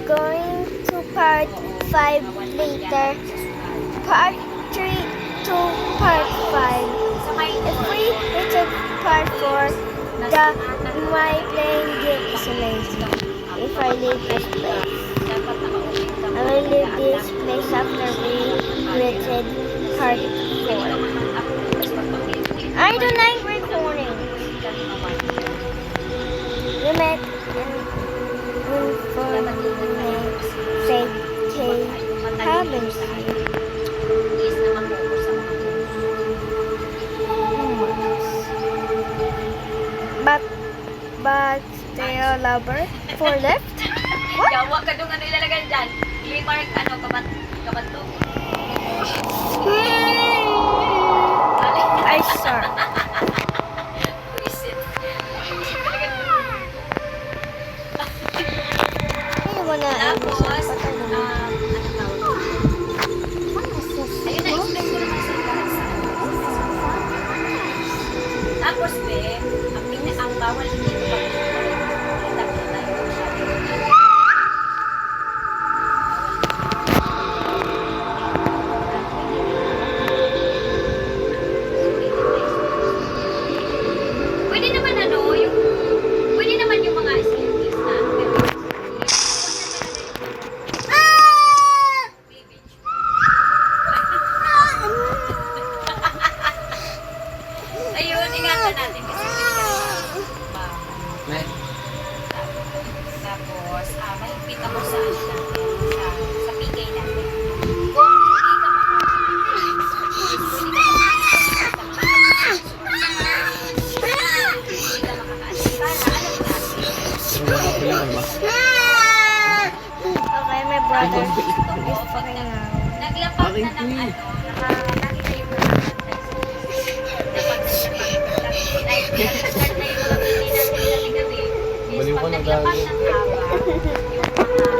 going to part 5 later. Part 3 to part 5. If we reach part 4, my playing game is amazing. If I leave this place, I will leave this place after we reach part 4. I don't like recording. We met in cabins. But they are lover for left. What? Yawa ka doon ano ilalagay dyan. Limark ano kabato. I saw. Visit. Ano mo na? Tapos, ano tawag? Ayun, na-explain ko naman sa lahat sa Tapos, ang bawal dito pag-kita-kita yung pwede naman yung mga sleeves na ayun, ingatan natin kasi tapos, mahigpit ako sa sa pigay natin. Kung hindi ka Okay, my brother is fucking now. naglapag na ng nakakita yung Baliw ka na naglapag ng haba, yung mga